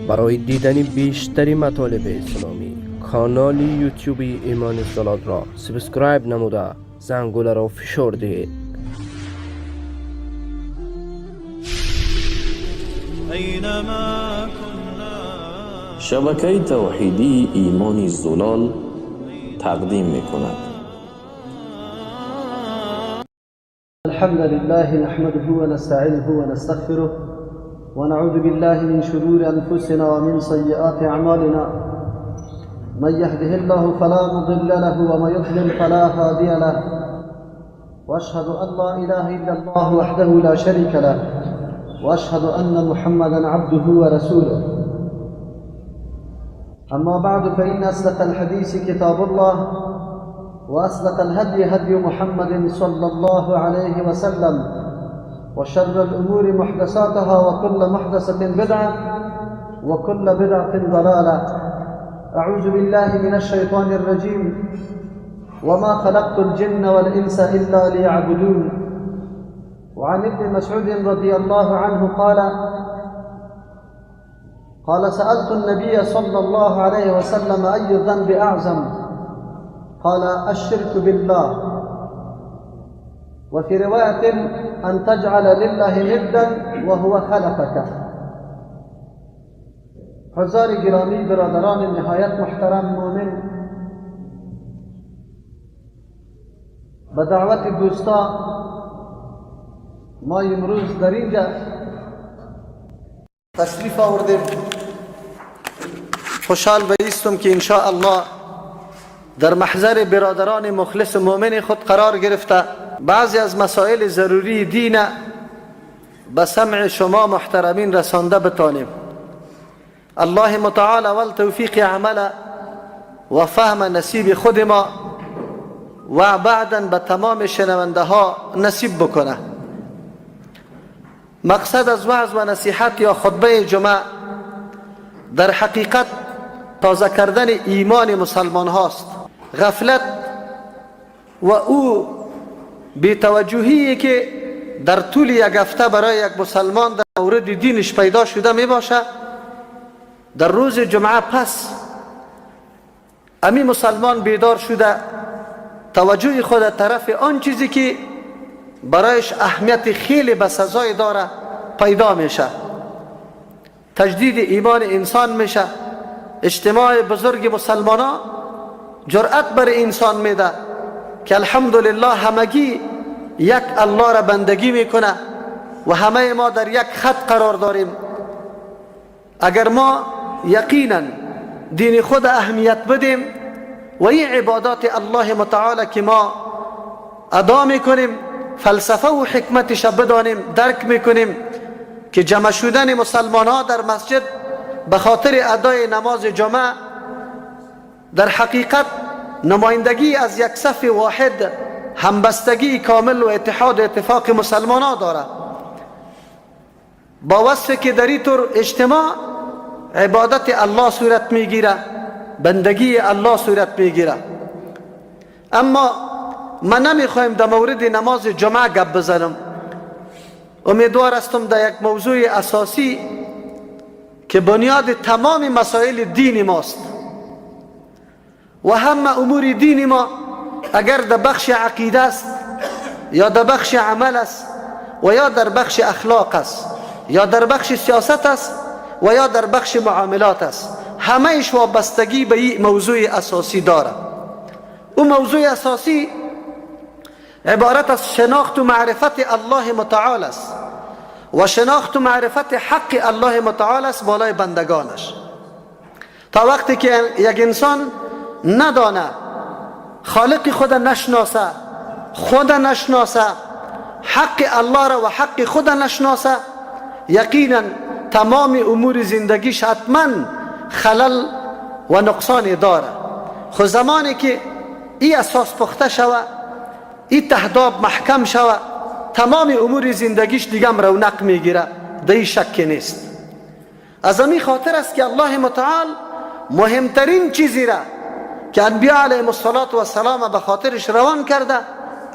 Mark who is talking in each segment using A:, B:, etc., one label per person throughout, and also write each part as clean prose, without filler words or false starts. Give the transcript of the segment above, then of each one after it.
A: برای دیدن بیشتری مطالب اسلامی کانال یوتیوبی ایمان صلات را سابسکرایب نموده زنگوله را فشار دهید.
B: شبکه توحیدی ایمان زلال تقدیم می‌کند.
C: الحمد لله نحمده ونستعينه ونستغفره ونعوذ بالله من شرور أنفسنا ومن سيئات أعمالنا. من يهده الله فلا مضل له ومن يضلل فلا هادي له، وأشهد أن لا إله إلا الله وحده لا شريك له، وأشهد أن محمدا عبده ورسوله. أما بعد فإن أصدق الحديث كتاب الله، وأصدق الهدي هدي محمد صلى الله عليه وسلم، وشر الأمور محدثاتها وكل محدثة بدعة وكل بدعة ضلالة. أعوذ بالله من الشيطان الرجيم. وما خلقت الجن والإنس إلا ليعبدون. وعن ابن مسعود رضي الله عنه قال سألت النبي صلى الله عليه وسلم أي الذنب أعظم؟ قال الشرك بالله. وفي رواية أن تجعل لله ندا وهو خلقك. حضار گرامی، برادران نهایت محترم مومن، به دعوت دوستا ما امروز در اینجا تشریف آوردیم. خوشحال بایستم که انشاء الله در محضر برادران مخلص مومن خود قرار گرفته بعضی از مسائل ضروری دین به سمع شما محترمین رسانده بتانیم. الله متعال اول توفیق عمل و فهم نصیب خود ما و بعدا به تمام شنونده ها نصیب بکنه. مقصد از وعظ و نصیحت یا خطبه جمعه در حقیقت تازه کردن ایمان مسلمان هاست. غفلت و او بی‌توجهی که در طول یک هفته برای یک مسلمان در مورد دینش پیدا شده می باشه، در روز جمعه پس امی مسلمان بیدار شده توجه خود طرف آن چیزی که برایش اهمیت خیلی بسزای داره پیدا میشه. تجدید ایمان انسان میشه. اجتماع بزرگ مسلمان ها جرأت بر انسان میده که الحمدلله همگی یک الله را بندگی میکنه و همه ما در یک خط قرار داریم. اگر ما یقینا دین خود اهمیت بدیم و این عبادات الله متعال که ما ادا میکنیم فلسفه و حکمتش بدانیم، درک میکنیم که جمع شدن مسلمان ها در مسجد به خاطر ادای نماز جمعه در حقیقت نمایندگی از یک صف واحد، همبستگی کامل و اتحاد و اتفاق مسلمان ها داره. با وصف که در این طور اجتماع عبادت الله صورت میگیره، بندگی الله صورت میگیره. اما من نمیخوایم در مورد نماز جمعه گپ بزنم. امیدوار هستم در یک موضوع اساسی که بنیاد تمام مسائل دین ماست و همه امور دین ما اگر در بخش عقیده است یا در بخش عمل است و یا در بخش اخلاق است یا در بخش سیاست است و یا در بخش معاملات است، همه ایش وابستگی به این موضوع اساسی داره. اون موضوع اساسی عبارت از شناخت و معرفت الله متعال است و شناخت و معرفت حق الله متعال است بالای بندگانش. تا وقتی که یک انسان ندانه، خالق خود نشناسه، خود نشناسه، حق الله را و حق خود نشناسه، یقینا تمام امور زندگیش حتما خلل و نقصان داره. خود زمانی که این اساس پخته شوه، این تهداب محکم شوه، تمام امور زندگیش دیگه رونق میگیره، در این شک نیست. از همین خاطر است که الله متعال مهمترین چیزی را که انبیاء علیهم السلام به خاطرش روان کرده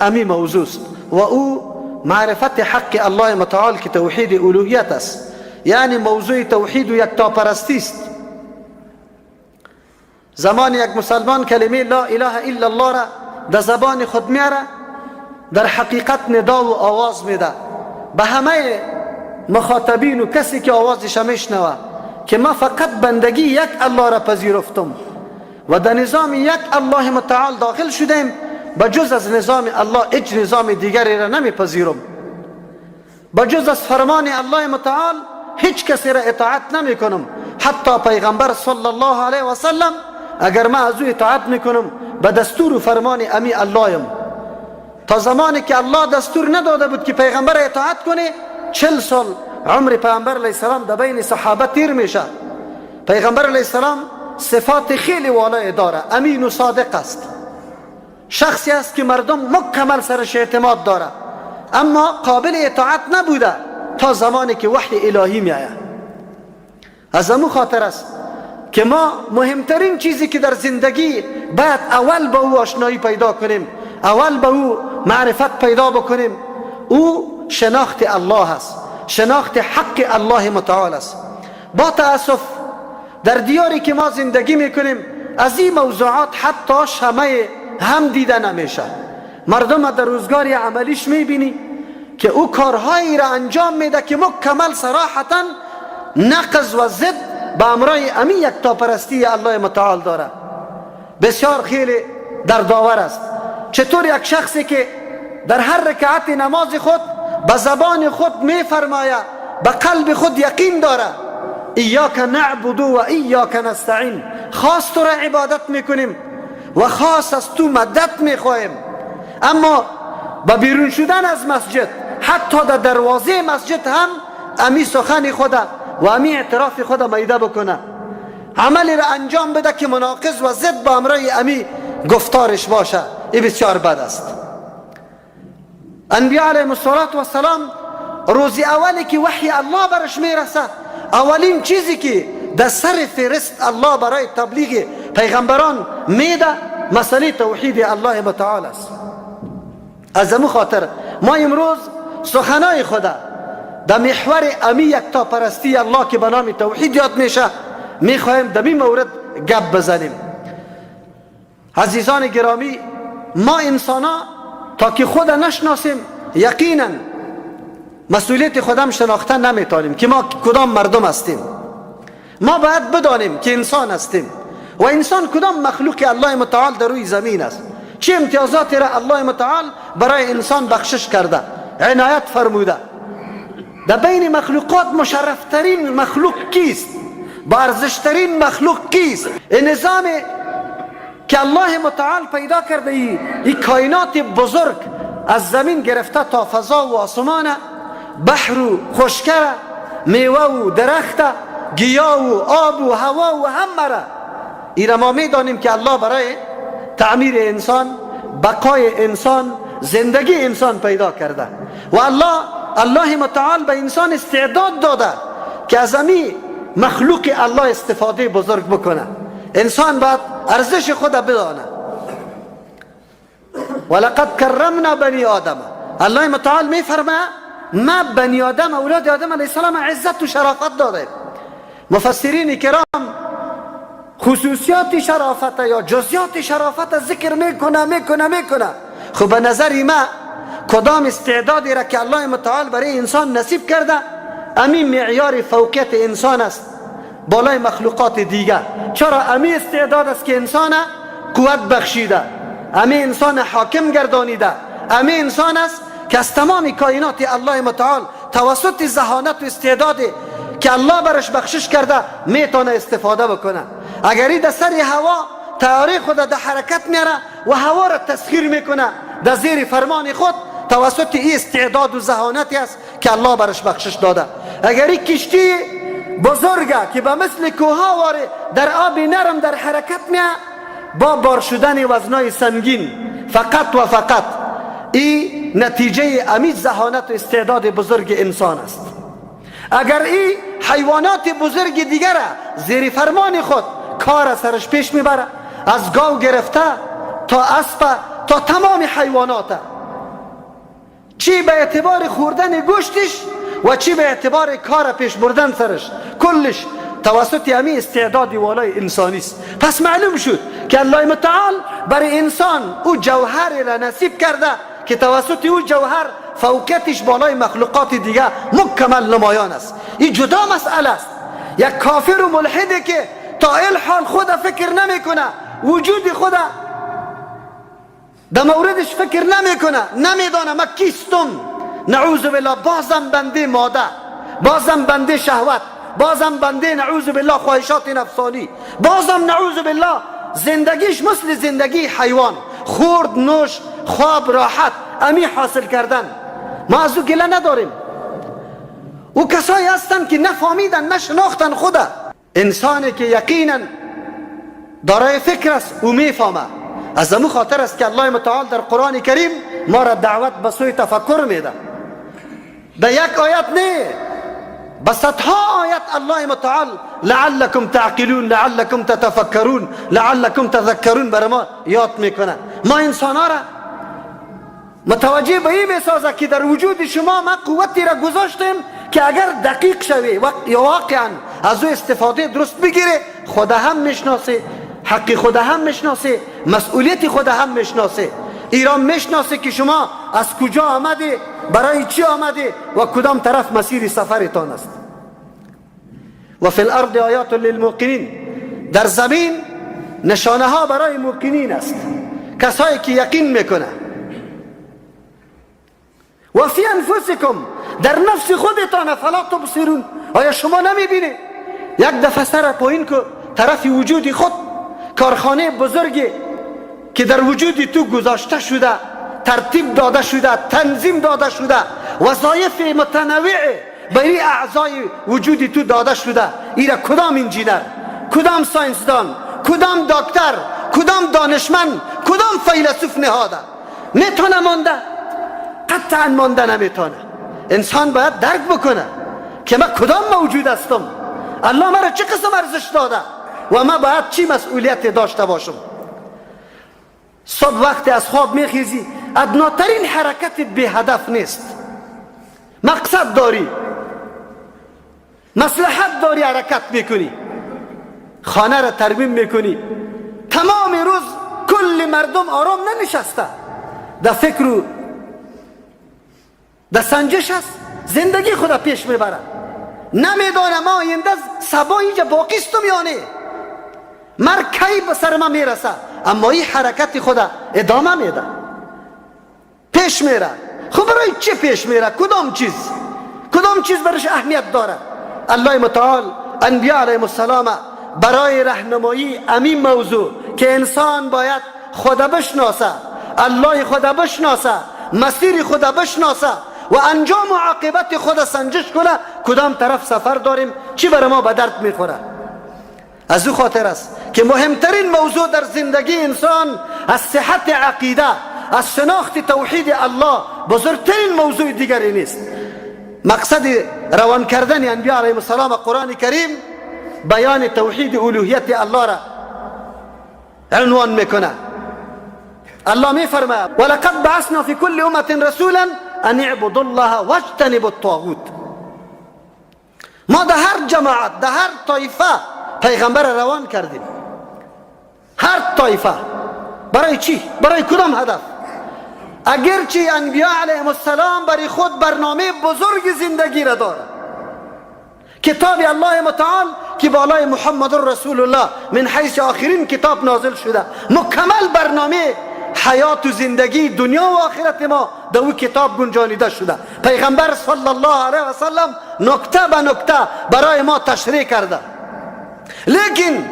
C: امی موضوع است و او معرفت حق الله متعال که توحید الوهیت است. یعنی موضوع توحید و یکتاپرستی است. زمان یک مسلمان کلمه لا اله الا الله را در زبان خود میاره، در حقیقت ندا و آواز میده به همه مخاطبین و کسی که آوازش میشنوه که ما فقط بندگی یک الله را پذیرفتم و در نظام یک الله متعال داخل شدیم، بجز از نظام الله هیچ نظام دیگری را نمیپذیرم، بجز از فرمان الله متعال هیچ کسی را اطاعت نمی کنم. حتی پیغمبر صلی الله علیه و سلم اگر ما از او اطاعت میکنم به دستور و فرمان امی اللهیم. تا زمانی که الله دستور نداده بود که پیغمبر اطاعت کنه، 40 سال عمر پیغمبر علیه السلام در بین صحابه تیر میشه. پیغمبر علیه السلام صفات خیلی والای داره، امین و صادق است، شخصی است که مردم مکمل سرش اعتماد داره، اما قابل اطاعت نبوده تا زمانی که وحی الهی می آید. از همون خاطر است که ما مهمترین چیزی که در زندگی باید اول به او آشنایی پیدا کنیم، اول به او معرفت پیدا بکنیم، او شناخت الله است، شناخت حق الله متعال است. با تأسف در دیاری که ما زندگی میکنیم از این موضوعات حتی شمه هم دیده نمیشه. مردم در روزگاری عملیش میبینی که او کارهایی را انجام میده که مکمل صراحتا نقض و ضد به امرای امی یکتاپرستی الله متعال داره. بسیار خیلی دردآور است چطور یک شخصی که در هر رکعت نماز خود به زبان خود میفرماید، به قلب خود یقین داره ایاک نعبد و ایاک نستعین، خاص تو را عبادت میکنیم و خاص از تو مدد میخواهیم، اما با بیرون شدن از مسجد حتی در دروازه مسجد هم امی سخن خود و امی اعتراف خود میده بکنه، عملی را انجام بده که مناقض و ضد با امرای امی گفتارش باشه. این بسیار بد است. انبیاء علیهم السلام روزی اولی که وحی الله برش میرسه، اولین چیزی که در سر فهرست الله برای تبلیغ پیغمبران میده مسئله توحید الله متعال است. از همون خاطر ما امروز سخنای خدا در محور امی یکتاپرستی الله که به نام توحید یاد میشه میخواهیم در این مورد گپ بزنیم. عزیزان گرامی، ما انسانا تا که خود نشناسیم یقینا مسئولیت خودم شناخته نمیتونیم که ما کدام مردم هستیم. ما باید بدانیم که انسان هستیم و انسان کدام مخلوق الله متعال در روی زمین است، چه امتیازاتی را الله متعال برای انسان بخشش کرده، عنایت فرموده. در بین مخلوقات مشرفترین مخلوق کیست؟ با ارزشترین مخلوق کیست؟ این نظام که الله متعال پیدا کرده، این کائنات بزرگ از زمین گرفته تا فضا و آسمان، بحر و خشکه، میوه و درخت، گیاه و آب و هوا و همه را این ما میدانیم که الله برای تعمیر انسان، بقای انسان، زندگی انسان پیدا کرده و الله متعال به انسان استعداد داده که از امی مخلوق الله استفاده بزرگ بکنه. انسان باید ارزش خود بدانه. ولقد کرمنا بنی آدم، الله متعال میفرمه ما بنی آدم، اولاد آدم علیه السلام عزت و شرافت داده. مفسرین کرام خصوصیات شرافت یا جزئیات شرافت ذکر میکنه. خب به نظر ما کدام استعدادی را که الله متعال برای انسان نصیب کرده امی معیار فوقیت انسان است بالای مخلوقات دیگر. چرا؟ امی استعداد است که انسان قوت بخشیده، امی انسان حاکم گردانیده، امی انسان است که از تمام کائنات الله متعال توسط ذهانت و استعدادی که الله برش بخشش کرده میتونه استفاده بکنه. اگری در سر هوا تیاره خود در حرکت میاره و هوا را تسخیر میکنه در زیر فرمان خود توسط این استعداد و ذهانتی است که الله برش بخشش داده. اگری کشتی بزرگه که به مثل کوها واره در آب نرم در حرکت میه با بار شدن وزنای سنگین، فقط و فقط این نتیجه امی ذهانت و استعداد بزرگ انسان است. اگر این حیوانات بزرگ دیگر زیر فرمان خود کار سرش پیش میبره، از گاو گرفته تا اسب تا تمام حیوانات، چی به اعتبار خوردن گوشتش و چی به اعتبار کار پیش بردن سرش، کلش توسط همین استعداد والای انسانی است. پس معلوم شد که الله متعال برای انسان او جوهر را نصیب کرده که توسط او جوهر فوقیتش بالای مخلوقات دیگه مکمل نمایان است. این جدا مسئله است. یک کافر و ملحدی که تا الحال خود فکر نمیکنه، وجود خود در موردش فکر نمیکنه، نمیدانه من کیستم، نعوذ بالله بازم بنده ماده، بازم بنده شهوت، بازم بنده نعوذ بالله خواهشات نفسانی، بازم نعوذ بالله زندگیش مثل زندگی حیوان، خورد نوش خواب راحت امی حاصل کردن. ما از او گله نداریم. او کسایی هستن که نفهمیدن نشناختن خدا. انسانی که یقینا دارای فکر است او میفهمه. از امو خاطر است که الله متعال در قرآن کریم ما را دعوت به سوی تفکر میده. به یک آیت نه، به صدها آیت الله متعال لعلکم تعقلون، لعلکم تتفکرون، لعلکم تذکرون بر ما یاد میکنه. ما انسان ها را متوجه به این بسازه که در وجود شما ما قوتی را گذاشتیم که اگر دقیق شوی یا واقعا از او استفاده درست بگیره، خود هم میشناسه، حق خود هم میشناسه، مسئولیت خود هم میشناسه، ایران میشناسه که شما از کجا آمده، برای چی آمده و کدام طرف مسیر سفرتان است. و فی الارض آیات للموقنین، در زمین نشانه ها برای موقنین است، کسایی که یقین میکنه. و فی انفسکم، در نفس خودتان فلا تبصرون، آیا شما نمیبینید؟ یک دفعه سر پایین که طرف وجود خود، کارخانه بزرگی که در وجود تو گذاشته شده، ترتیب داده شده، تنظیم داده شده، وظایف متنوع برای اعضای وجود تو داده شده، ایره کدام انجینر، کدام ساینسدان، کدام دکتر، کدام دانشمند، کدام فیلسوف نهاده؟ میتونه مانده؟ قطعا مانده نمیتونه. انسان باید درک بکنه که من کدام موجود هستم، الله مرا چه قسم ارزش داده و من باید چی مسئولیت داشته باشم. صبح وقت از خواب میخیزی، ادناترین حرکت به هدف نیست، مقصد داری، مصلحت داری، حرکت میکنی، خانه را ترمیم میکنی. تمام روز کل مردم آرام ننشسته، در فکر و در سنجش است، زندگی خدا پیش میبره، نمیدانم ما آینده سبا اینجا باقی استم یا نه، مرگ کی به سر ما میرسه، اما این حرکت خدا ادامه میده، پیش میره. خب برای چه پیش میره؟ کدام چیز برش اهمیت داره؟ الله متعال انبیاء علیهم السلام برای راهنمایی امین موضوع که انسان باید خدا بشناسه، الله خدا بشناسه، مسیر خدا بشناسه و انجام و عاقبت خدا سنجش کنه، کدام طرف سفر داریم، چی برای ما به درد میخوره. از او خاطر است که مهمترین موضوع در زندگی انسان از صحت عقیده، از شناخت توحید الله، بزرگترین موضوع دیگری نیست. مقصد روان کردن انبیاء علیهم السلام قرآن کریم بیان توحید الوهیت الله را عنوان میکنه. الله میفرماید ولقد بعثنا فی کل امة رسولا ان اعبدوا الله واجتنبوا الطاغوت. ما در هر جماعت، در هر طایفه پیغمبر روان کردیم. هر طایفه برای چی؟ برای کدام هدف؟ اگرچه انبیاء علیهم السلام برای خود برنامه بزرگ زندگی را داره، کتاب الله متعال که بالای محمد رسول الله من حیث آخرین کتاب نازل شده، مکمل برنامه حیات و زندگی دنیا و آخرت ما در او کتاب گنجانیده شده. پیغمبر صلی الله علیه و سلم نکته به نکته برای ما تشریح کرده. لیکن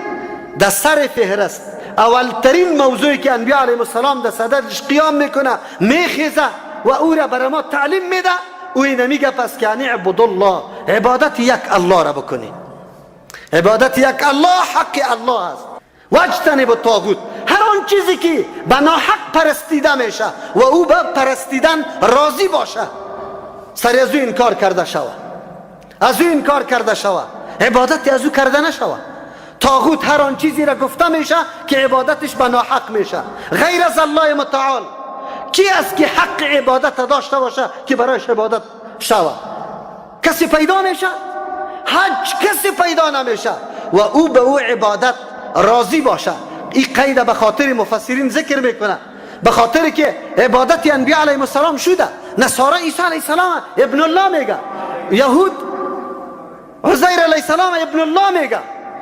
C: در سر فهرست اولترین موضوعی که انبیاء علیهم السلام در صدرش قیام میکنه، میخیزه و او را برای ما تعلیم میده، او اینه میگه پس که اعبدوا الله، عبادت یک الله را بکنی. عبادت یک الله حق الله است. واجتنبوا الطاغوت، هر آن چیزی که به ناحق پرستیده میشه و او به پرستیدن راضی باشه، سر از او انکار کرده شوه، از او انکار کرده شوه، عبادت از او کرده نشوه. طاغوت هر آن چیزی را گفته میشه که عبادتش به ناحق میشه، غیر از الله متعال. کی است که حق عبادت داشته باشه که برایش عبادت شوه؟ کسی پیدا میشه؟ هیچ کسی پیدا نمیشه و او به او عبادت راضی باشه. این قید به خاطر مفسرین ذکر میکنه، به خاطر که عبادت انبیاء علیهم السلام شده. نصارا عیسی علیه السلام ابن الله میگه، یهود عزیر علیه السلام ابن الله میگه،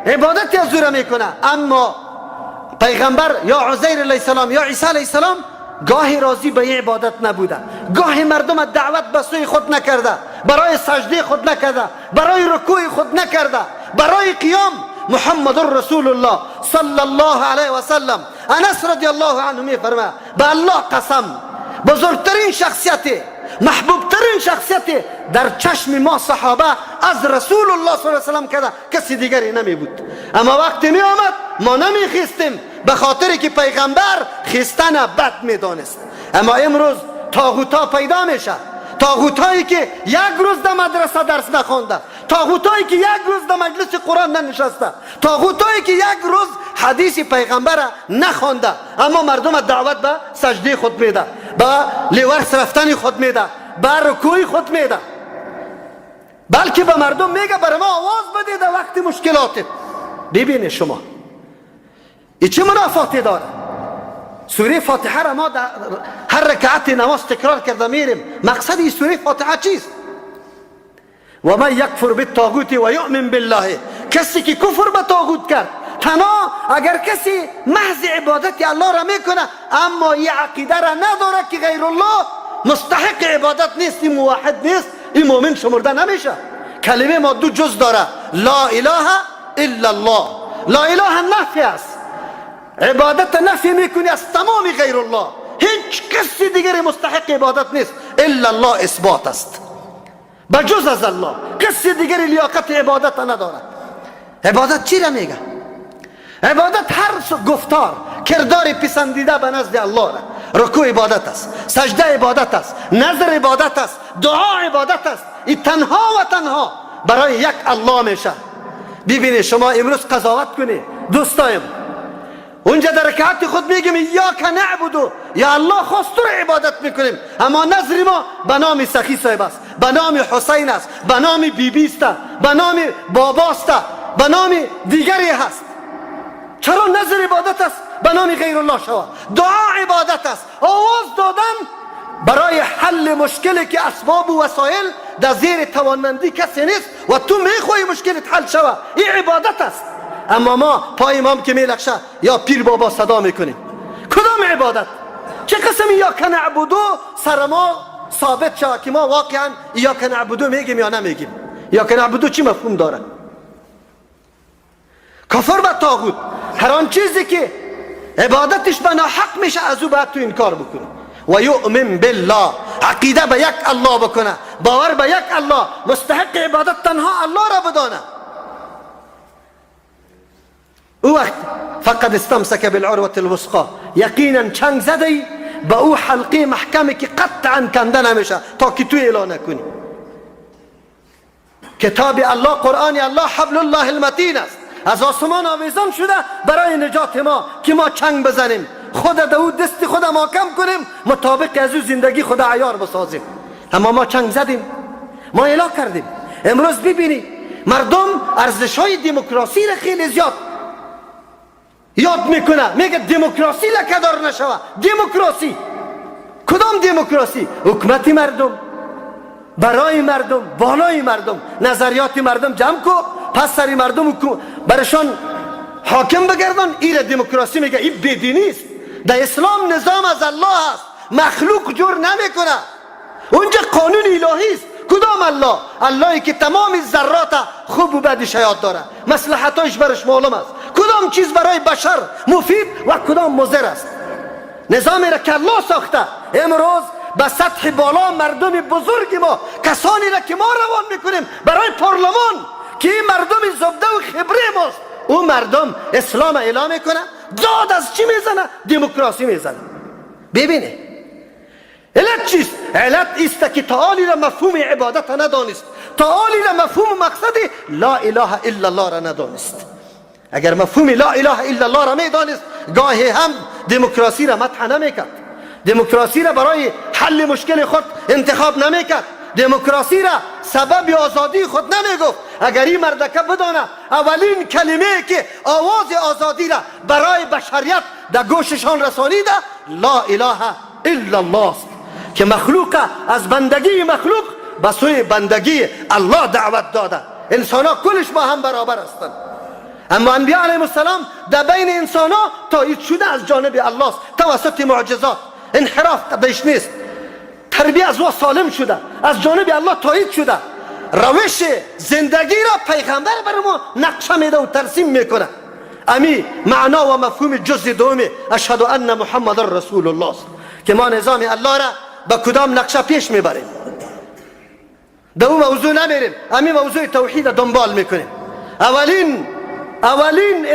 C: عبادت از او میکنه. اما پیغمبر یا عزیر علیه السلام یا عیسی علیه السلام گاهی راضی به این عبادت نبوده، گاهی مردم دعوت به سوی خود نکرده، برای سجده خود نکرده، برای رکوع خود نکرده، برای قیام. محمد رسول الله صلی الله علیه و سلم، انس رضی الله عنه میفرماید به الله قسم، بزرگترین شخصیت، محبوبترین شخصیت در چشم ما صحابه از رسول الله صلی الله علیه و سلم کده کسی دیگری نمی بود. اما وقتی می آمد ما نمی خیستیم، به خاطر که پیغمبر خیستن بد می دانست. اما امروز طاغوتا پیدا میشه، طاغوتایی که یک روز در مدرسه درس نخونده، طاغوتایی که یک روز در مجلس قرآن ننشسته، طاغوتایی که یک روز حدیث پیغمبر نخونده، اما مردم دعوت به سجده خود میده، به لیورس رفتن خود میده، به رکوع خود میده، بلکه به مردم میگه برای ما آواز بدید در وقت مشکلات. ببینید شما این چه منافاتی داره؟ سوره فاتحه را ما در هر رکعت نماز تکرار کرده میریم. مقصد این سوره فاتحه چیست؟ و من یکفر بالطاغوت و یؤمن بالله، کسی که کفر به طاغوت کرد، تنها اگر کسی محض عبادت الله را میکنه اما این عقیده را نداره که غیر الله مستحق عبادت نیست، این موحد نیست، این مؤمن شمرده نمیشه. کلمه ما دو جز داره، لا اله الا الله. لا اله نفی است، عبادت نفی میکنی از تمام غیر الله، هیچ کسی دیگری مستحق عبادت نیست. الا الله اثبات است، بجز از الله کسی دیگری لیاقت عبادت نداره. عبادت چی را میگه؟ عبادت هر گفتار کردار پسندیده به نزد الله را. رکوع عبادت است، سجده عبادت است، نظر عبادت است، دعا عبادت است. این تنها و تنها برای یک الله میشه. ببینید شما امروز قضاوت کنید دوستایم، اونجا در رکعت خود میگیم یاک نعبدو، یا الله خاص تو را عبادت میکنیم، اما نظر ما به نام سخی صاحب است، به نام حسین است، به نام بیبی است، به نام بابا است، به نام دیگری هست. چرا نظر عبادت است به نام غیر الله شود؟ دعا عبادت است، آواز دادن برای حل مشکلی که اسباب و وسایل در زیر توانمندی کسی نیست و تو میخوای مشکلت حل شود، این عبادت است. اما ما پای امام که میلخشه یا پیر بابا صدا میکنیم. کدام عبادت؟ چه قسم یاک نعبدو سر ما ثابت شود که ما واقعا یاک نعبدو میگیم یا نمیگیم؟ یاک نعبدو چی مفهوم داره؟ کفر به طاغوت، هر آن چیزی که عبادتش به ناحق میشه از او باید تو انکار بکنی. و یؤمن بالله، عقیده به یک الله بکنه، باور به یک الله، مستحق عبادت تنها الله را بدانه. او وقت فقد استمسک بالعروة الوثقی، یقینا چنگ زدی به او حلقه محکمی که قطعا کنده نمیشه تا که تو اعلان نکنی. کتاب الله، قرآن الله حبل الله المتین است، از آسمان آویزان شده برای نجات ما که ما چنگ بزنیم، خود دو دست خود محکم کنیم، مطابق از او زندگی خود عیار بسازیم. اما ما چنگ زدیم، ما اعلان کردیم. امروز ببینید مردم ارزش‌های دموکراسی را خیلی زیاد یاد میکنه، میگه دموکراسی لکه‌دار نشوه. دموکراسی کدام دموکراسی؟ حکومت مردم، برای مردم، بالای مردم، نظریات مردم جمع کو، پس سری مردم برشان حاکم بگردن. این دموکراسی میگه. این بدینی است. در اسلام نظام از الله است، مخلوق جور نمیکنه. اونجا قانون الهی است. کدام الله؟ اللهی که تمام ذرات خوب و بدش یاد داره، مصلحتش برش معلوم است، کدام چیز برای بشر مفید و کدام مضر است. نظامی را که الله ساخته امروز به سطح بالا مردم بزرگ ما، کسانی را که ما روان میکنیم برای پارلمان که این مردم زبده و خبره ماست، اون مردم اسلام اعلام میکنه، داد از چی میزنه؟ دموکراسی میزنه. ببینه علت چیست؟ علت است که تعالی را مفهوم عبادت ندانست، تعالی را مفهوم مقصد لا اله الا الله را ندانست. اگر مفهوم لا اله الا الله را میدانست گاهی هم دموکراسی را مطرح نمیکرد، دموکراسی را برای حل مشکل خود انتخاب نمیکرد، دموکراسی را سبب آزادی خود نمیگفت. اگر این مردکه بدانه اولین کلمه که آواز آزادی را برای بشریت در گوششان رسانیده لا اله الا الله است که مخلوق از بندگی مخلوق به سوی بندگی الله دعوت داده. انسان ها کلش با هم برابر هستند، اما انبیاء علیهم السلام در بین انسان ها تایید شده از جانب الله است توسط معجزات. انحراف درش نیست، تربیت از سالم شده، از جانب الله تایید شده. روش زندگی را پیغمبر بر ما نقشه میده و ترسیم میکنه. امی معنا و مفهوم جز دوم اشهد ان محمد رسول الله است که ما نظام الله را با کدام نقشه پیش میبریم. در اون موضوع نمیریم، امی موضوع توحید دنبال میکنیم. اولین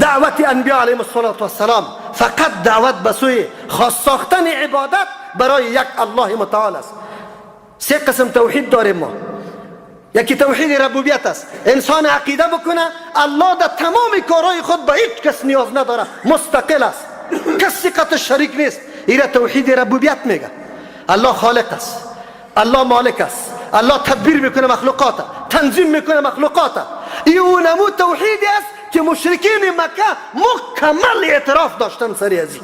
C: دعوت انبیاء علیهم السلام فقط دعوت به سوی خاص ساختن عبادت برای یک الله متعال است. سه قسم توحید داریم ما. یکی توحید ربوبیت است، انسان عقیده بکنه الله در تمام کارهای خود به هیچ کس نیاز نداره، مستقل است، کسی قط شریک نیست. این توحید ربوبیت میگه. الله خالق است، الله مالک است، الله تدبیر میکنه مخلوقات، تنظیم میکنه مخلوقات. این اونمو توحیدی است که مشرکین مکه مکمل اعتراف داشتن سری ازی.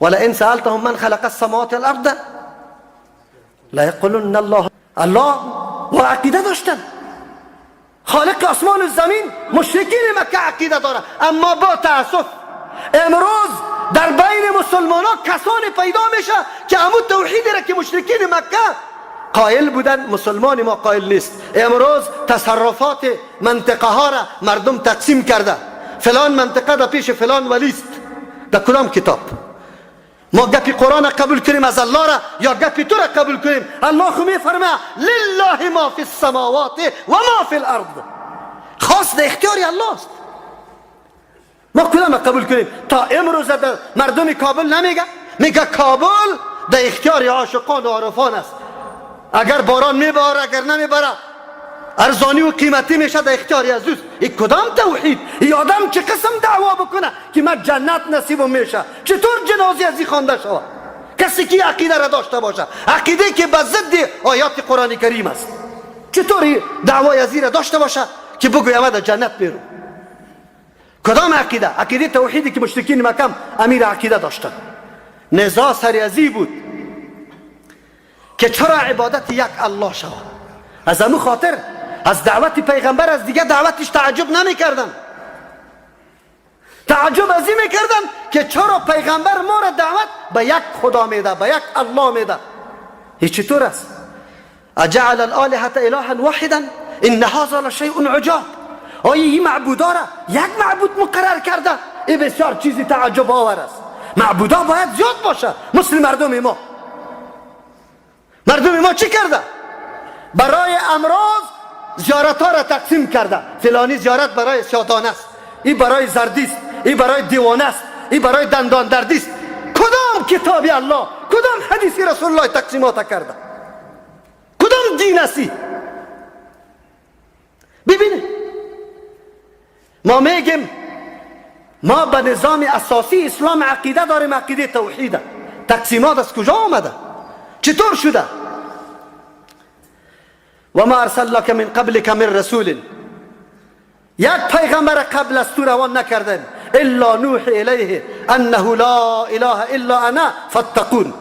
C: ولئن سألتهم من خلق السماوات والارض لا یقولون الله. الله و عقیده داشتن، خالق آسمان و زمین. مشرکین مکه عقیده داره، اما با تأسف امروز در بین مسلمان ها کسانی پیدا میشه که همون توحیدی را که مشرکین مکه قائل بودن مسلمان ما قائل نیست. امروز تصرفات منطقه ها را مردم تقسیم کرده. فلان منطقه در پیش فلان ولیست. در کدام کتاب؟ ما گپی قرآن قبول کنیم از الله را یا گپی تو را قبول کنیم؟ الله خو میفرمه لله ما فی السماوات و ما فی الارض. خاص در اختیاری الله است. ما کدام قبول کنیم؟ تا امروز در مردم کابل نمیگه؟ میگه کابل در اختیار عاشقان و عارفان است. اگر باران میباره اگر نمیباره ارزانی و قیمتی میشه در اختیاری از اوست. این کدام توحید؟ این آدم چه قسم دعوا بکنه که من جنت نصیبم میشه؟ چطور جنازه ازی خوانده شود؟ کسی که عقیده را داشته باشه، عقیده که به ضد آیات قرآن کریم است، چطوری دعوای ازی را داشته باشه که بگوی من در جنت میرم؟ کدام عقیده؟ عقیده توحیدی که مشرکین مکه امیر عقیده داشتن. نزاع سر ازی بود که چرا عبادت یک الله شود. از همون خاطر از دعوت پیغمبر از دیگه دعوتش تعجب نمی کردن. تعجب از این میکردن که چرا پیغمبر ما را دعوت به یک خدا میده، به یک الله میده. هیچ چطور است؟ اجعل الالهه الها واحدا ان هذا لشیء عجاب. آیا این معبودا را یک معبود مقرر کرده؟ این بسیار چیزی تعجب آور است. معبودا باید زیاد باشه. مثل مردم ما چی کرده؟ برای امراض زیارت ها را تقسیم کرده. فلانی زیارت برای سیادان است، این برای زردی است، این برای دیوانه است، این برای دندان دردی است. کدام کتاب الله، کدام حدیث رسول الله تقسیمات کرده؟ کدام دین اسی؟ ببینید ما میگیم ما به نظام اساسی اسلام عقیده داریم، عقیده توحیده. تقسیمات از کجا آمده؟ چطور شده؟ و ما ارسلناک من قبلک من رسول، یک پیغمبر قبل از تو روان نکردن الا نوحی الیه انه لا اله الا انا فاتقون.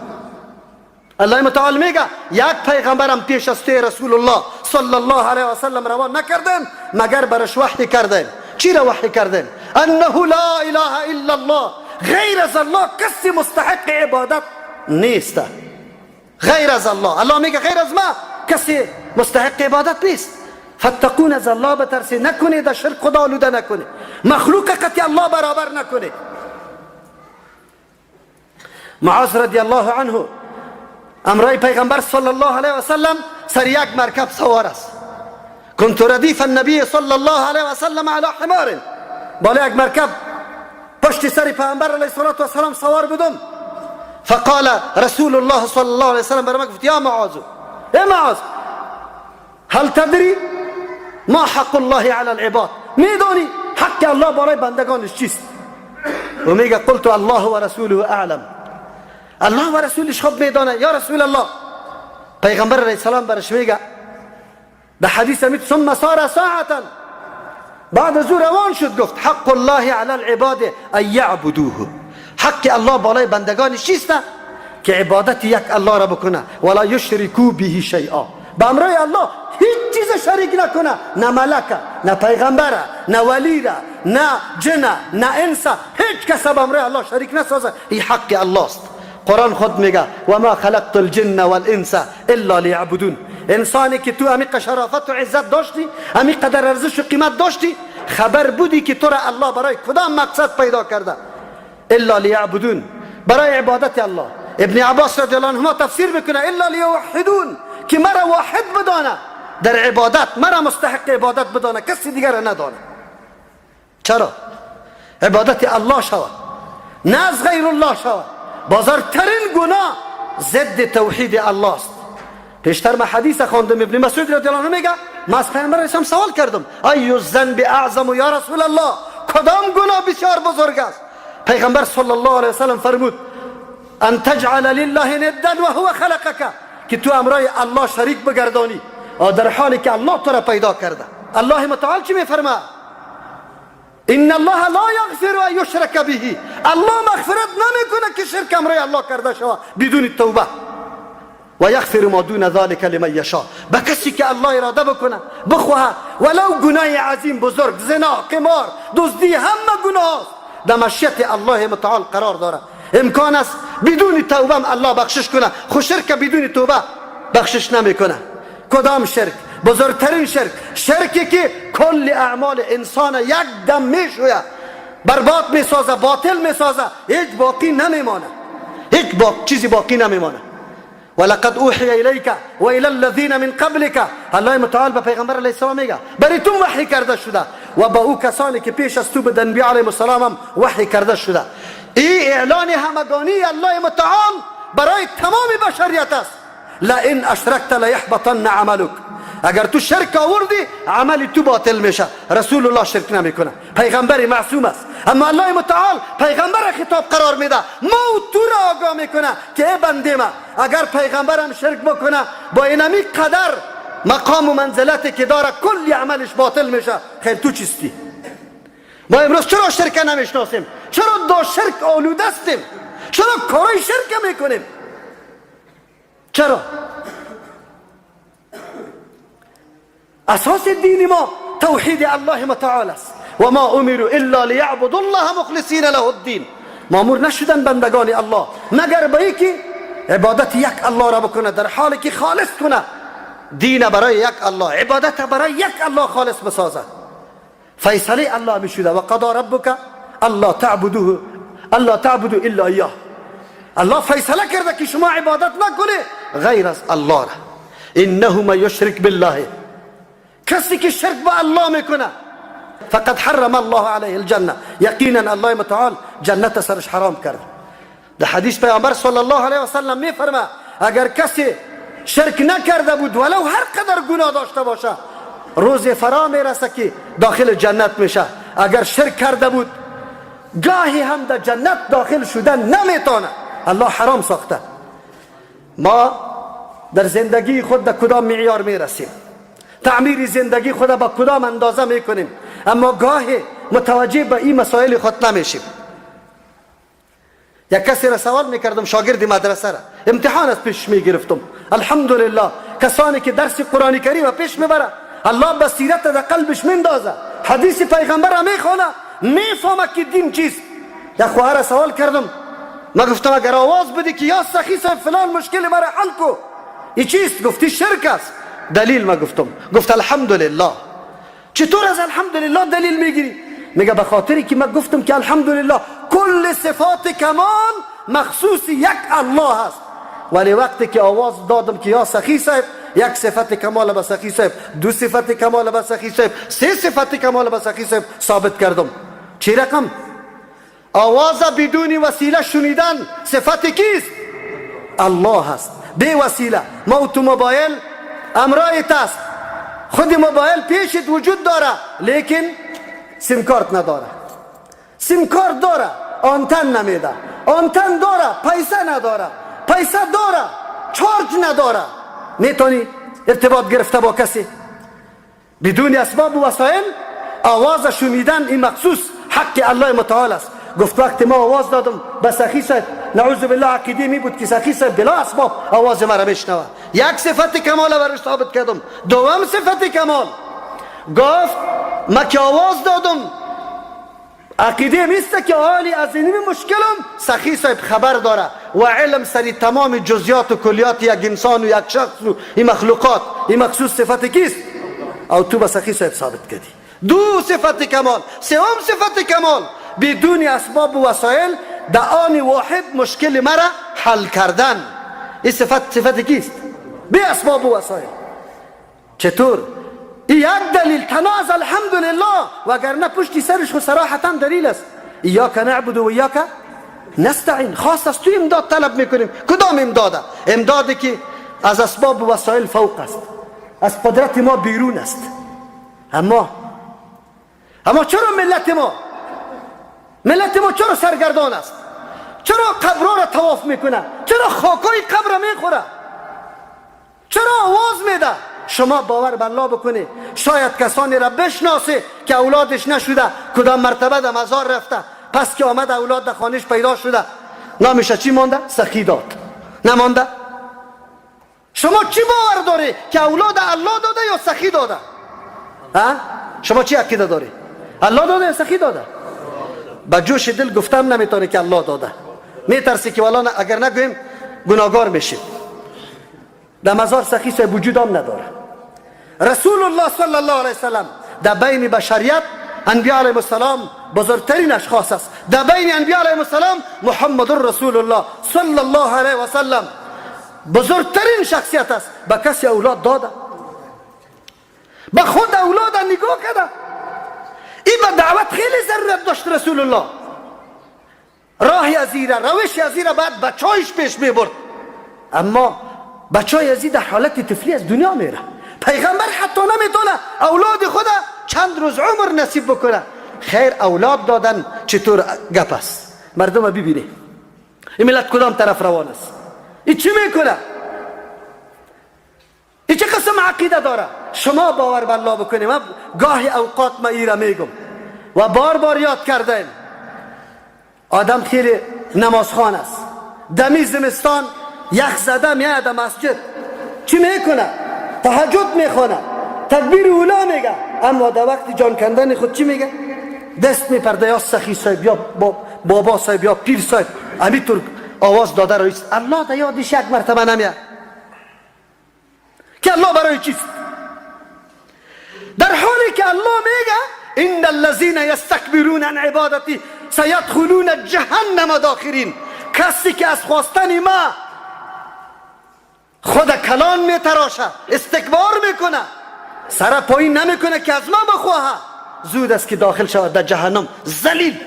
C: الله متعال میگه یک پیغمبرم پیش از تو رسول الله صلی الله علیه و سلم روان نکردن مگر برش وحی کردن. چی را وحی کردن؟ انه لا اله الا الله، غیر از الله کسی مستحق عبادت نیست. غیر از الله، الله میگه غیر از ما کسی مستحق عبادت نیست. فتقون، از الله بترسی، نکنید در شرک خدا آلوده نکنید، مخلوق قطعی الله برابر نکنید. معاذ رضی الله عنه امرای پیغمبر صلی الله علیه و سلم سر یک مرکب سوار است. كنت ردیف النبی صلی الله علیه و سلم علی حمار، بالا یک مرکب پشت سر پیغمبر علیه الصلاة و السلام سوار بودم. فقال رسول الله صلی الله علیه و سلم برام گفت یا معاذ، ای معاذ، هل تدری ما حق الله علی العباد؟ میدانی حق الله برای بندگانش چیست؟ و میگه قلت الله و رسوله اعلم، الله و رسولش خوب میدانه یا رسول الله. پیغمبر علیه السلام برش میگه به حدیث امید ثم سار ساعتا، بعد از او روان شد گفت حق الله علی العباد ان یعبدوه، حق الله بالای بندگان چیست؟ که عبادت یک الله را بکنه ولا یشرکو به شیئا، به امرای الله هیچ چیز شریک نکنه، نه ملکه، نه پیغمبره، نه ولی را، نه جن، نه انس، هیچ کس به امرای الله شریک نسازه. این حق الله است. قرآن خود میگه و ما خلقت الجن والانس الا لیعبدون. انسانی که تو همی شرافت و عزت داشتی، همی قدر ارزش و قیمت داشتی، خبر بودی که تو را الله برای کدام مقصد پیدا کرده؟ الا لیعبدون، برای عبادت الله. ابن عباس رضی الله عنهما تفسیر میکنه الا لیوحدون، که مرا واحد بدانه در عبادت، مرا مستحق عبادت بدانه، کسی دیگر را ندانه. چرا؟ عبادت الله شود، نه از غیر الله شود. بزرگترین گناه ضد توحید الله است. پیشتر ما حدیث خواندم، ابن مسعود رضی الله عنه میگه ما از پیامبر اسلام سوال کردم ای الذنب اعظم یا رسول الله، کدام گناه بسیار بزرگ است؟ پیغمبر صلی الله علیه وسلم فرمود ان تجعل لله ندا وهو خلقك، که تو امرای الله شریک بگردانی در حالی که الله تو را پیدا کرده. الله متعال چی میفرماید؟ ان الله لا یغفر ان یشرک به، الله مغفرت نمیکنه که شرک امرای الله کرده شود بدون توبه. و یغفر ما دون ذلك لمن یشاء، به کسی که الله اراده بکنه بخواه، ولو گناه عظیم بزرگ، زنا، قمار، دزدی، همه گناه است در مشیت الله متعال قرار داره. امکان است بدون توبه الله بخشش کنه، خود شرک بدون توبه بخشش نمیکنه. کدام شرک؟ بزرگترین شرک، شرکی که کل اعمال انسان یک دم میشوید، برباد میسازه، باطل میسازه، هیچ باقی نمیمانه، هیچ چیزی باقی نمیمانه. ولقد اوحی الیک و الی الذین من قبلک، الله متعال به پیغمبر علیه السلام میگه برای تو وحی کرده شده و با او کسانی که پیش از تو به انبیا علیهم السلام هم وحی کرده شده. این اعلان همگانی الله متعال برای تمام بشریت است. لئن اشرکت لیحبطن عملک، اگر تو شرک آوردی عمل تو باطل میشه. رسول الله شرک نمیکنه، پیغمبر معصوم است، اما الله متعال پیغمبر خطاب قرار میده، ما تو را آگاه میکنه که ای بنده ما، اگر پیغمبرم شرک بکنه با اینمی قدر مقام و منزلتی که داره کلی عملش باطل میشه. خیر تو چیستی؟ ما امروز چرا شرک نمیشناسیم؟ چرا دا شرک آلوده استیم؟ چرا کارای شرک میکنیم؟ چرا؟ اساس دین ما توحید الله متعال است. و ما امروا الا لیعبدوا الله مخلصین له الدین، مامور نشدن بندگان الله مگر به اینکه عبادت یک الله را بکنه، در حالی که خالص کنه دین برای یک الله، عبادت برای یک الله خالص بسازه. فیصله الله میشده و قضا ربک الله تعبدوه الله تعبدوا الا ایاه. الله فیصله کرده که شما عبادت نکنه غیر از الله را. انه من یشرک بالله، کسی که شرک با الله میکنه فقد حرم الله علیه الجنه، یقینا الله متعال جنت سرش حرام کرد. در حدیث پیامبر صلی الله علیه و سلم میفرماید اگر کسی شرک نکرده بود ولو هر قدر گناه داشته باشه، روز فرا میرسه که داخل جنت میشه. اگر شرک کرده بود گاهی هم در جنت داخل شدن نمیتونه، الله حرام ساخته. ما در زندگی خود در کدام معیار میرسیم؟ تعمیر زندگی خود با کدام اندازه میکنیم؟ اما گاهی متوجه به این مسائل خود نمیشیم. یک کسی را سوال میکردم، شاگرد مدرسه را، امتحان از پیش میگرفتم. الحمدلله کسانی که درس قرآن کریم پیش میبره الله بصیرت در قلبش میندازه، حدیث پیغمبر را میخونه، میفهمه که دین چیست. یک خواهر را سوال کردم، ما گفتم اگر آواز بدی که یا سخی صاحب فلان مشکل مرا حل کو، این چیست؟ گفتی شرک است. دلیل ما گفتم، گفت الحمدلله. چطور از الحمدلله دلیل میگیری؟ میگه به خاطری که من گفتم که الحمدلله کل صفات کمال مخصوص یک الله است، ولی وقتی که آواز دادم که یا سخی صاحب، یک صفت کمال به سخی صاحب، دو صفت کمال به سخی صاحب، سه صفت کمال به سخی صاحب ثابت کردم. چی رقم؟ آواز بدون وسیله شنیدن صفت کیست؟ الله هست، بی وسیله. ما تو موبایل امرایت است، خود موبایل پیشت وجود داره لیکن سیم کارت نداره. سیم کارت داره آنتن نمیده، آنتن داره پیسه نداره، پیسه داره چارج نداره. میتونی ارتباط گرفته با کسی بدون اسباب و وسایل. آواز شنیدن این مخصوص حق الله متعال است. گفت وقتی ما آواز دادم به سخی صاحب، نعوذ بالله عقیده می بود که سخی صاحب بلا اسباب آواز مرا میشنوه. یک صفت کمال برش ثابت کردم. دوم صفت کمال گفت ما که آواز دادم عقیده میسته که حالی از این مشکلم سخی صاحب خبر داره و علم سری تمام جزیات و کلیات یک انسان و یک شخص و این مخلوقات. این مخصوص صفت کیست؟ او تو به سخی صاحب ثابت کردی. دو صفت کمال. سوم صفت کمال بدون اسباب و وسایل در آن واحد مشکل مرا حل کردن. این صفت کیست؟ بی اسباب و وسایل. چطور؟ این یک دلیل تناز الحمدلله، وگرنه پشتی سرش خود صراحتا دلیل است. ایاک نعبد و ایاک نستعین. خاص است تو امداد طلب میکنیم. کدام امداده؟ امدادی که از اسباب و وسایل فوق است، از قدرت ما بیرون است. اما چرا ملت ما چرا سرگردان است؟ چرا قبرها را طواف میکنه؟ چرا خاکای قبر میخوره؟ چرا آواز میده؟ شما باور به الله بکنی شاید کسانی را بشناسه که اولادش نشده، کدام مرتبه در مزار رفته، پس که آمد اولاد در خانش پیدا شده، نامش چی مانده؟ سخی داد. نمانده؟ شما چی باور داری که اولاد الله داده یا سخی داده؟ شما چی عقیده داری؟ الله داده یا سخی داده؟ با جوش دل گفتم نمیتونه که الله داده. میترسی که والا اگر نگویم گناهگار میشیم. در مزار سخی صاحب وجود هم نداره. رسول الله صلی الله علیه وسلم در بین بشریت انبیاء علیهم السلام بزرگترین اشخاص است. در بین انبیاء علیهم السلام محمد رسول الله صلی الله علیه وسلم بزرگترین شخصیت است. با کسی اولاد داده؟ با خود اولاد نگاه کرده؟ این به دعوت خیلی ضرورت داشت. رسول الله راهی ازیره، روشی ازیره بعد بچایش پیش میبرد. اما بچای ازی در حالت طفلی از دنیا میره. پیغمبر حتی نمیتونه اولاد خود چند روز عمر نصیب بکنه. خیر اولاد دادن چطور گپ است؟ مردم ببینه این ملت کدام طرف روان است؟ این چی میکنه؟ این چه قسم عقیده داره؟ شما باور به الله بکنیم. من گاهی اوقات ما ایره میگم و بار بار یاد کردیم. آدم خیلی نمازخوان است، دمی زمستان یخ زده میاد مسجد، چی میکنه؟ تهجد میخونه، تکبیر اولا میگه، اما در وقت جان کندن خود چی میگه؟ دست میپرده یا سخی صاحب یا بابا صاحب یا پیر صاحب همینطور آواز داده رئیس الله در یادش یک مرتبه نمیاد که الله برای چیست؟ در حالی که الله میگه ان الذين يستكبرون عن عبادتي سيدخلون جهنم داخرین. کسی که از خواستن ما خود کلان میتراشه، استکبار میکنه، سر پایین نمیکنه که از ما بخواه، زود است که داخل شود در جهنم ذلیل.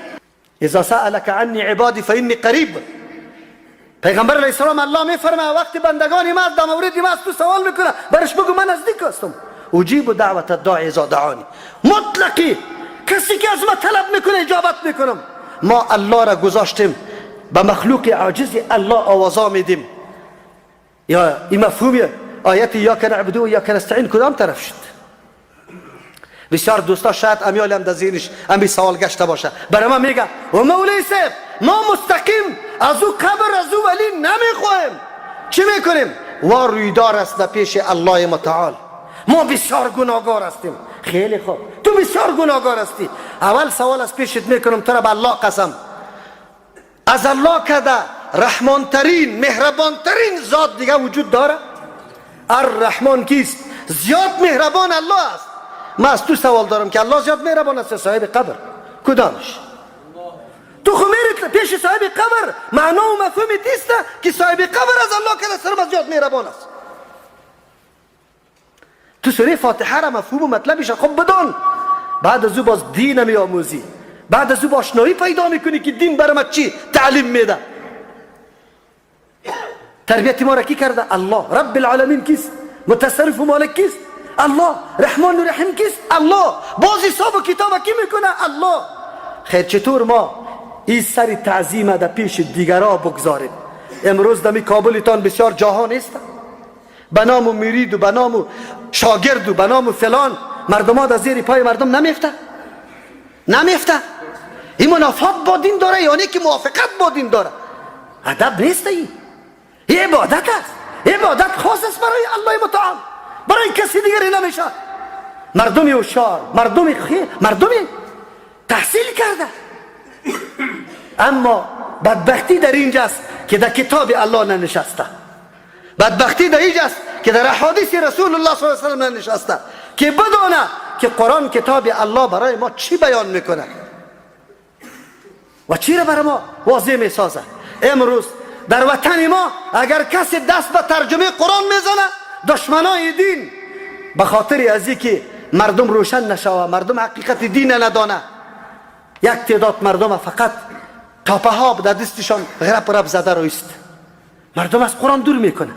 C: اذا سألك عني عبادي فإني قریب. پیغمبر علیه السلام الله میفرماید وقتی بندگان ما در مورد ما از تو سوال میکنه برش بگو من نزدیک هستم. اجیب دعوت الداعی اذا دعانی. مطلقی کسی که از ما طلب میکنه اجابت میکنم. ما الله را گذاشتیم به مخلوق عاجز الله آوازا میدیم. یا این مفهومیه آیت یا نعبد و یا نستعین کدام طرف شد؟ بسیار دوستا شاید امیال هم در ذهنش امی سوال گشته باشه. برای ما میگه و مولوی صاحب ما مستقیم از او قبر از او ولی نمیخوایم. چی میکنیم؟ و رویدار است در پیش الله متعال. ما بسیار گناهگار هستیم. خیلی خوب، تو بسیار گناهگار هستی. اول سوال از پیشت میکنم تو را به الله قسم، از الله کده رحمان ترین مهربان ترین ذات دیگه وجود داره؟ الرحمن کیست؟ زیاد مهربان الله است. من از تو سوال دارم که الله زیاد مهربان است صاحب قبر کدامش؟ تو خو میری پیش صاحب قبر معنا و مفهومی دیسته که صاحب قبر از الله کده سرم زیاد مهربان است. تو سوره فاتحه را مفهوم و مطلبش خب بدون، بعد از او باز دین می آموزی، بعد از او آشنایی پیدا میکنی که دین برام چی تعلیم میده. تربیت ما را کی کرده؟ الله. رب العالمین کیست؟ متصرف و مالک کیست؟ الله. رحمان و رحیم کیست؟ الله. باز حساب و کتاب کی میکنه؟ الله. خیر چطور ما این سر تعظیم در پیش دیگرها بگذاریم؟ امروز دمی کابلتان بسیار جاها نیست، به نام مرید و به نام شاگرد و به نام فلان مردم ها در زیر پای مردم نمیفته. این منافات با دین داره یعنی که موافقت با دین داره. ادب نیست. این عبادت است. عبادت خاص است برای الله متعال، برای کسی دیگری نمیشه. مردمی هوشیار، مردمی تحصیل کرده. اما بدبختی در اینجاست که در کتاب الله ننشسته. بدبختی در اینجاست که در احادیث رسول الله صلی الله علیه و سلم ننشسته که بدونه که قرآن کتاب الله برای ما چی بیان میکنه و چی را برای ما واضح میسازه. امروز در وطن ما اگر کسی دست به ترجمه قرآن میزنه، دشمنای دین به خاطر از اینکه مردم روشن نشوه، مردم حقیقت دین ندانه، یک تعداد مردم فقط تاپه ها در دستشان غرب زده رویست، مردم از قرآن دور میکنه.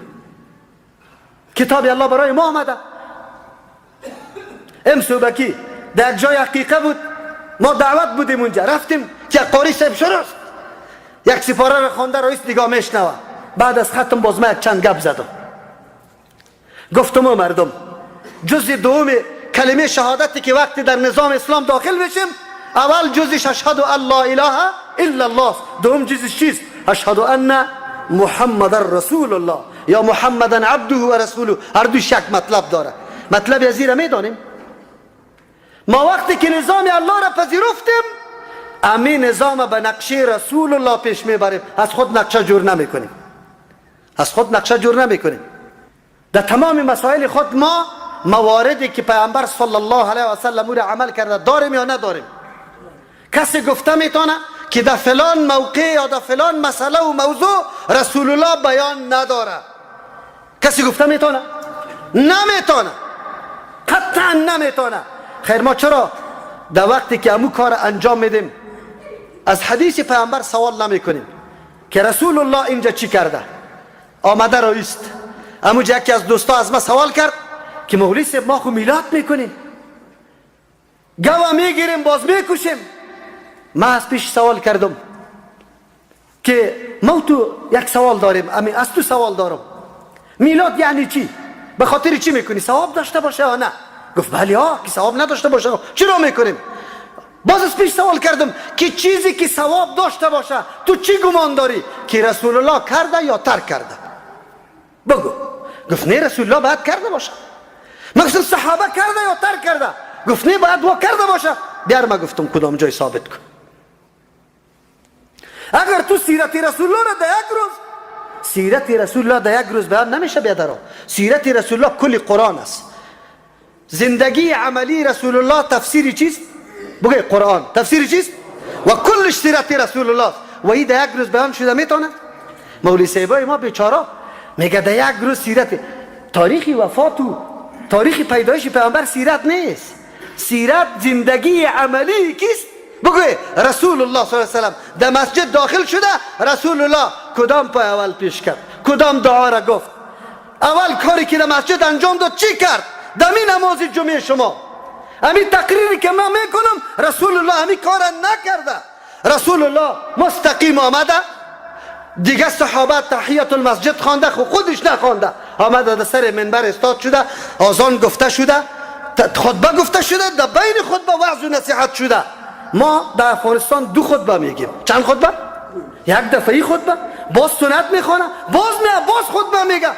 C: کتاب الله برای ما آمده. امسوبکی در یک جای حقیقه بود، ما دعوت بودیم اونجا، رفتیم که قاری صاحب شروع یک سپاره را خوانده، رئیس دیگه میشنوه. بعد از ختم باز ما یک چند گپ زدم، گفتم مردم جز دوم کلمه شهادتی که وقتی در نظام اسلام داخل بشیم، اول جزش اشهد ان لا اله الا الله، دوم جزش چیست؟ اشهد ان محمد رسول الله یا محمد عبده و رسوله. هر دوش یک مطلب داره. مطلب از این را میدانیم. ما وقتی که نظام الله را پذیرفتیم، همین نظام به نقشه رسول الله پیش میبریم، از خود نقشه جور نمیکنیم. در تمام مسائل خود ما مواردی که پیامبر صلی الله علیه و سلم را عمل کرده داریم یا نداریم؟ کسی گفته میتونه که در فلان موقع یا در فلان مسئله و موضوع رسول الله بیان نداره؟ کسی گفته میتونه؟ نمیتونه، قطعا نمیتونه. خیر، ما چرا در وقتی که همون کار انجام میدیم از حدیث پیامبر سوال نمی کنیم که رسول الله اینجا چی کرده؟ آمده رایست. همونجا یکی از دوستا از ما سوال کرد که مولوی صاحب ما خو میلاد میکنیم، گوا میگیریم، باز میکشیم. من از پیش سوال کردم که ما تو یک سوال داریم، از تو سوال دارم، میلاد یعنی چی؟ به خاطر چی میکنی؟ ثواب داشته باشه یا نه؟ گفت بله ها، که ثواب نداشته باشه چرا میکنیم؟ باز از پیش سوال کردم که چیزی که ثواب داشته باشه تو چی گمان داری که رسول الله کرده یا ترک کرده؟ بگو. گفت نه، رسول الله باید کرده باشه. من گفتم صحابه کرده یا ترک کرده؟ گفت نه، باید وا کرده باشه. بیار من گفتم کدام جای ثابت کن. اگر تو سیرت رسول الله را در یک روز، سیرت رسول الله در یک روز بیان نمیشه بیادرها. سیرت رسول الله کل قرآن است. زندگی عملی رسول الله تفسیری چیست؟ بگه قرآن. تفسیری چیست؟ و کلش سیرت رسول الله. و این در یک روز بیان شده میتونه؟ مولوی صاحبای ما بیچاره میگه در یک روز سیرت، تاریخ وفات و تاریخ پیدایش پیامبر سیرت نیست. سیرت زندگی عملی کیست؟ بگوی رسول الله صلی الله علیه و سلم در مسجد داخل شده، رسول الله کدام پای اول پیش کرد؟ کدام دعا را گفت؟ اول کاری که در مسجد انجام داد چی کرد؟ دمی نماز جمعه شما همین تقریری که من میکنم رسول الله همین کار نکرده. رسول الله مستقیم آمده، دیگه صحابه تحیت المسجد خوانده، خودش نخوانده، آمده در سر منبر استاد شده، آذان گفته شده، خطبه گفته شده، در بین خطبه وعظ و نصیحت شده. ما در افغانستان 2 خطبه میگیم. چند خطبه؟ یک دفعی خطبه، باز سنت میخوانه، باز خطبه میگه.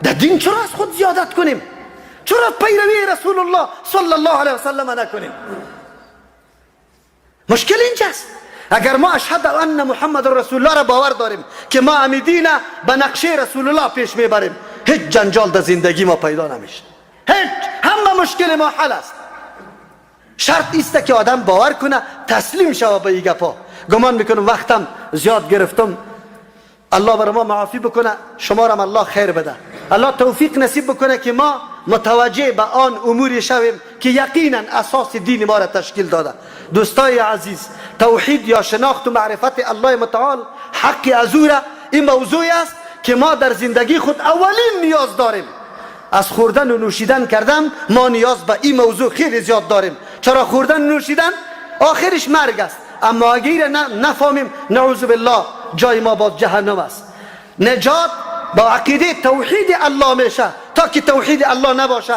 C: در دین چرا از خود زیادت کنیم؟ چرا پیروی رسول الله صلی الله علیه و سلم نکنیم؟ مشکل اینجاست. اگر ما اشهد ان محمد رسول الله را باور داریم که ما امیدینه به نقشه رسول الله پیش میبریم، هیچ جنجال در زندگی ما پیدا نمیشه. هیچ، همه مشکل ما حل است. شرط ایسته که آدم باور کنه، تسلیم شود به این گپا. گمان میکنم وقتم زیاد گرفتم، الله برای ما معافی بکنه، شما را الله خیر بده. الله توفیق نصیب بکنه که ما متوجه به آن اموری شویم که یقینا اساس دین ما را تشکیل داده. دوستای عزیز، توحید یا شناخت و معرفت الله متعال حق از او را این موضوعی است که ما در زندگی خود اولین نیاز داریم. از خوردن و نوشیدن کردم ما نیاز به این موضوع خیلی زیاد داریم. چرا خوردن و نوشیدن آخرش مرگ است، اما اگر نفهمیم نعوذ بالله جای ما باز جهنم است. نجات با عقیده توحید الله میشه. تا که توحید الله نباشه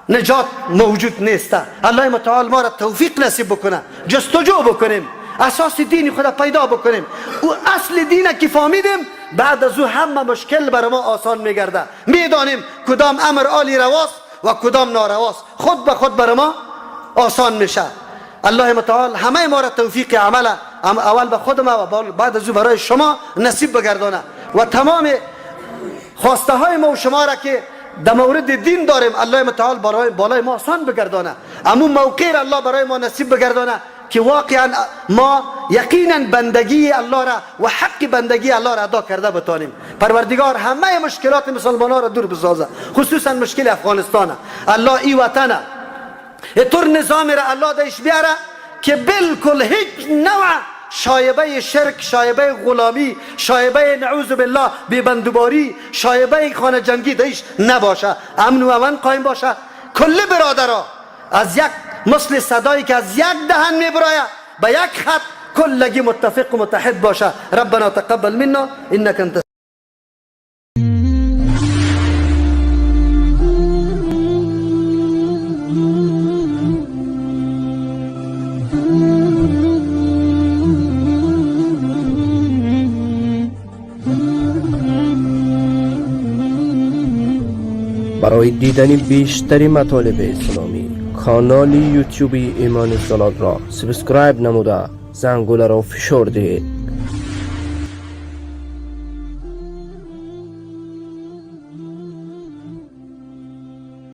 C: نجات موجود نیست. الله متعال ما را توفیق نصیب بکنه، جستجو بکنیم، اساس دین خدا پیدا بکنیم. و اصل دین که فهمیدیم بعد از او همه مشکل بر ما آسان میگرده. میدانیم کدام امر عالی رواست و کدام نارواست، خود به خود بر ما آسان میشه. الله متعال همه ما را توفیق عمل اول به خود ما و بعد از او برای شما نصیب بگردانه و تمام خواسته های ما و شما را که در مورد دین داریم الله متعال برای بالای ما آسان بگردانه. اما موقع الله برای ما نصیب بگردانه که واقعا ما یقینا بندگی الله را و حق بندگی الله را ادا کرده بتانیم. پروردگار همه مشکلات مسلمانان را دور بسازه، خصوصا مشکل افغانستان. الله ای وطن طور نظام را الله دایش بیاره که بالکل هیچ نوع شایبه شرک، شایبه غلامی، شایبه نعوذ بالله بیبندوباری، شایبه خانه جنگی دایش نباشه. امن و امان قایم باشه. کل برادرها از یک مثل صدایی که از یک دهن میبراید به یک خط کلگی متفق و متحد باشه. ربنا تقبل منا انك انت
A: برای دیدن بیشتری مطالب اسلامی کانال یوتیوبی ایمان صلات را سابسکرایب نموده زنگوله را فشار دهید.